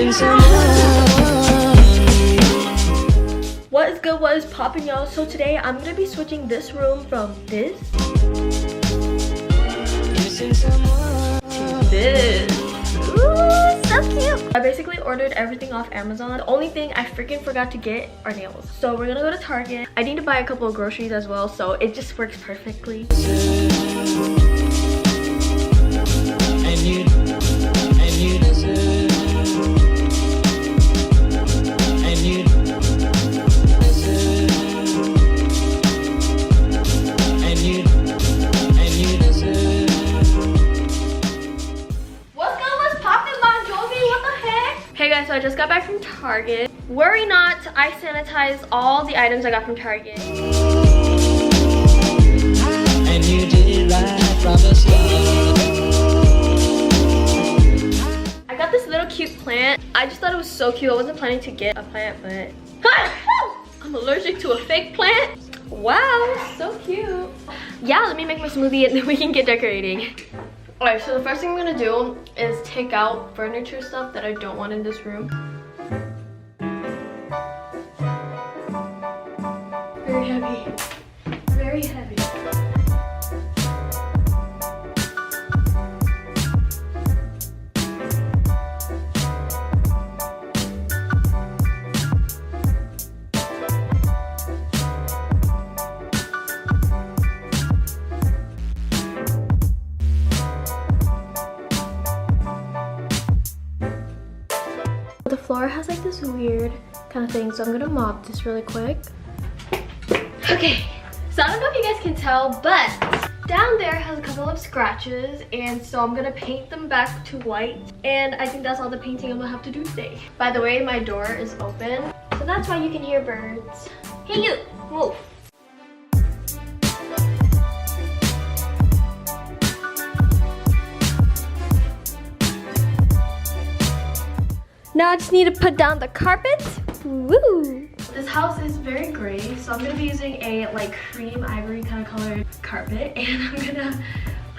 What is good, what is popping, y'all? So today I'm gonna be switching this room from this to this. Ooh, so cute. I basically ordered everything off Amazon. The only thing I freaking forgot to get are nails. So we're gonna go to Target. I need to buy a couple of groceries as well, so it just works perfectly. So I just got back from Target. Worry not, I sanitized all the items I got from Target. And you did it right from the start. I got this little cute plant. I just thought it was so cute. I wasn't planning to get a plant, but I'm allergic to a fake plant. Wow, so cute. Yeah, let me make my smoothie and then we can get decorating. Alright, so the first thing I'm gonna do is take out furniture stuff that I don't want in this room. Very heavy. Very heavy. The floor has like this weird kind of thing, so I'm gonna mop this really quick. Okay, so I don't know if you guys can tell, but down there has a couple of scratches, and so I'm gonna paint them back to white, and I think that's all the painting I'm gonna have to do today. By the way, my door is open, so that's why you can hear birds. Hey you, move. Now I just need to put down the carpet. Woo! This house is very gray, so I'm gonna be using a like cream ivory kind of colored carpet, and I'm gonna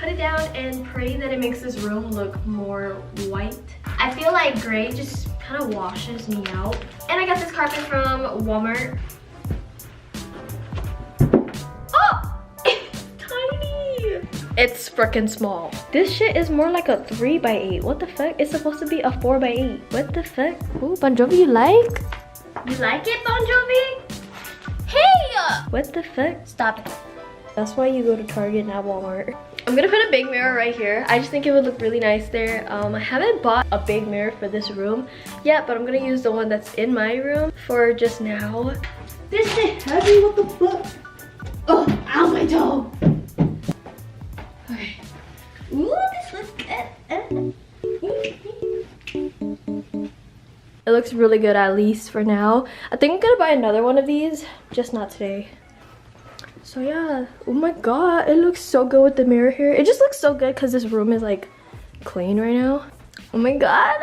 put it down and pray that it makes this room look more white. I feel like gray just kind of washes me out. And I got this carpet from Walmart. Oh! It's tiny! It's freaking small. This shit is more like a 3x8. What the fuck? It's supposed to be a 4x8. What the fuck? Ooh, Bon Jovi, you like? You like it, Bon Jovi? Hey! What the fuck? Stop it. That's why you go to Target, not Walmart. I'm gonna put a big mirror right here. I just think it would look really nice there. I haven't bought a big mirror for this room yet, but I'm gonna use the one that's in my room for just now. This shit heavy, what the fuck? Oh, ow, my toe. Okay. Ooh, this looks good. It looks really good, at least for now. I think I'm gonna buy another one of these, just not today. So yeah, oh my god, it looks so good with the mirror here. It just looks so good because this room is like clean right now. Oh my god,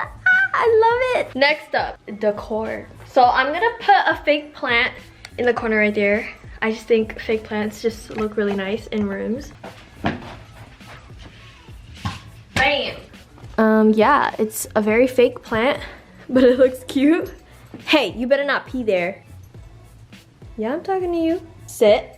I love it. Next up, decor. So I'm gonna put a fake plant in the corner right there. I just think fake plants just look really nice in rooms. Bam. Yeah, it's a very fake plant, but it looks cute. Hey, you better not pee there. Yeah, I'm talking to you. Sit.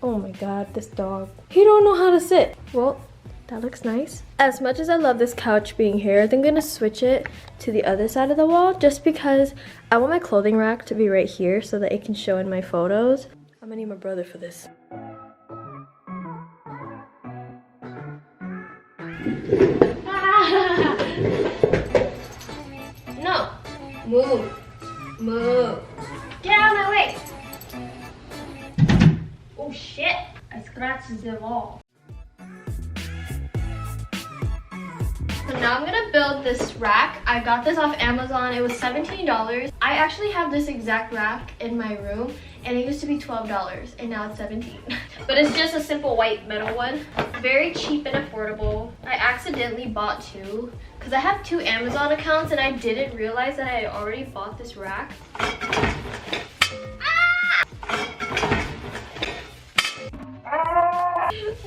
Oh my god, this dog. He don't know how to sit. Well, that looks nice. As much as I love this couch being here, I think I'm gonna switch it to the other side of the wall just because I want my clothing rack to be right here so that it can show in my photos. I'm gonna need my brother for this. No. Move. Move. Get out of my way. Oh shit. I scratched the wall. So now I'm gonna build this rack. I got this off Amazon. It was $17. I actually have this exact rack in my room, and it used to be $12 and now it's $17. But it's just a simple white metal one. Very cheap and affordable. I accidentally bought two because I have two Amazon accounts and I didn't realize that I had already bought this rack.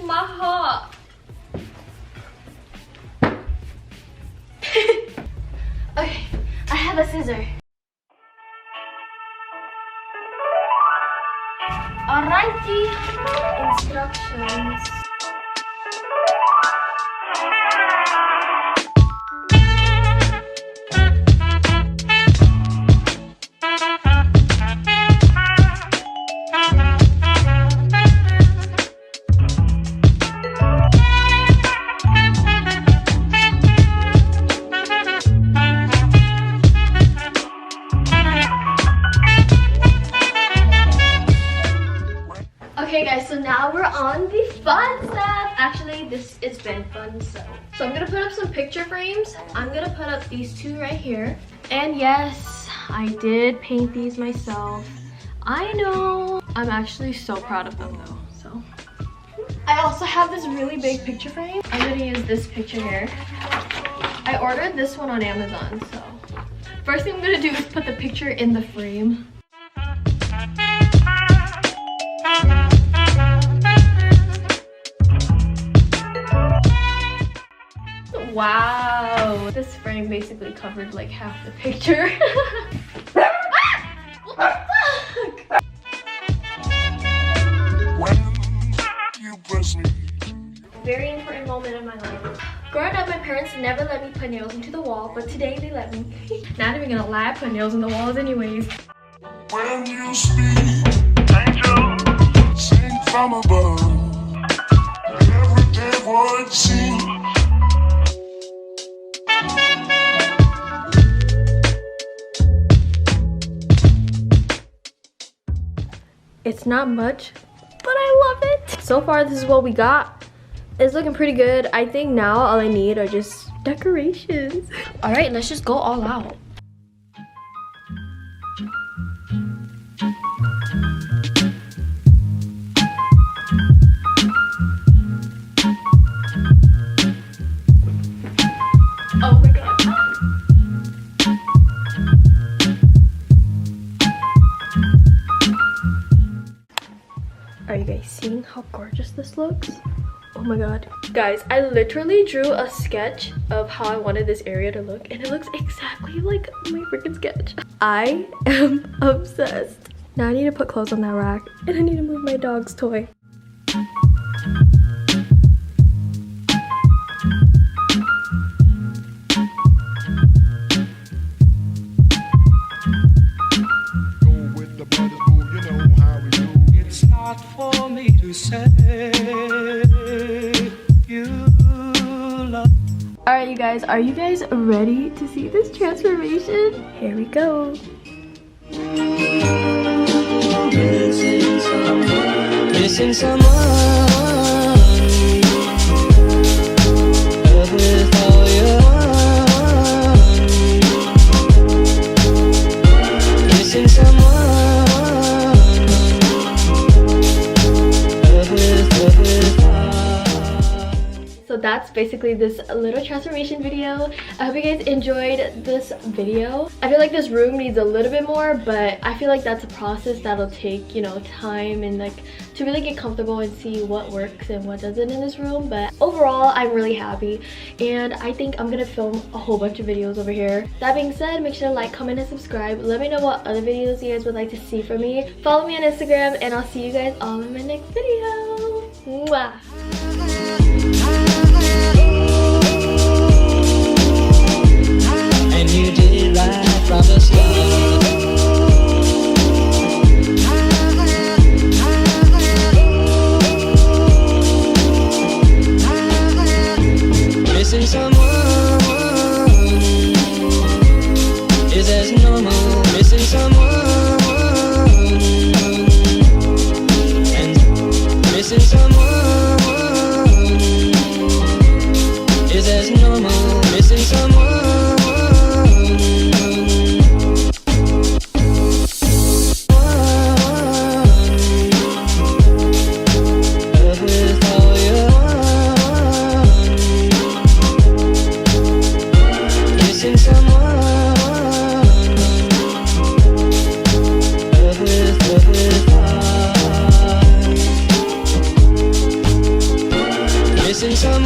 My heart. Okay, have a scissor. Alrighty, instructions. Okay guys, so now we're on the fun stuff. Actually, this has been fun, so I'm gonna put up some picture frames. I'm gonna put up these two right here. And yes, I did paint these myself. I know. I'm actually so proud of them though, so. I also have this really big picture frame. I'm gonna use this picture here. I ordered this one on Amazon, so. First thing I'm gonna do is put the picture in the frame. Wow, this frame basically covered like half the picture. What the fuck? Very important moment in my life. Growing up, my parents never let me put nails into the wall, but today they let me. Not even gonna lie, I put nails in the walls anyways. When you speak, angel, sing from above. Every day what it seems. It's not much, but I love it. So far, this is what we got. It's looking pretty good. I think now all I need are just decorations. All right, let's just go all out. Oh my God. Are you guys seeing how gorgeous this looks? Oh my God. Guys, I literally drew a sketch of how I wanted this area to look, and it looks exactly like my freaking sketch. I am obsessed. Now I need to put clothes on that rack, and I need to move my dog's toy. For me to say you love. All right, you guys, are you guys ready to see this transformation? Here we go. Missing someone. Love with all your heart. Missing someone. So that's basically this little transformation video. I hope you guys enjoyed this video. I feel like this room needs a little bit more, but I feel like that's a process that'll take, you know, time and like to really get comfortable and see what works and what doesn't in this room. But overall, I'm really happy, and I think I'm gonna film a whole bunch of videos over here. That being said, make sure to like, comment, and subscribe. Let me know what other videos you guys would like to see from me. Follow me on Instagram, and I'll see you guys all in my next video. Mwah! And you did right from the start. Missing someone is as normal. Missing someone and missing someone is as normal. Missing someone. Missing someone.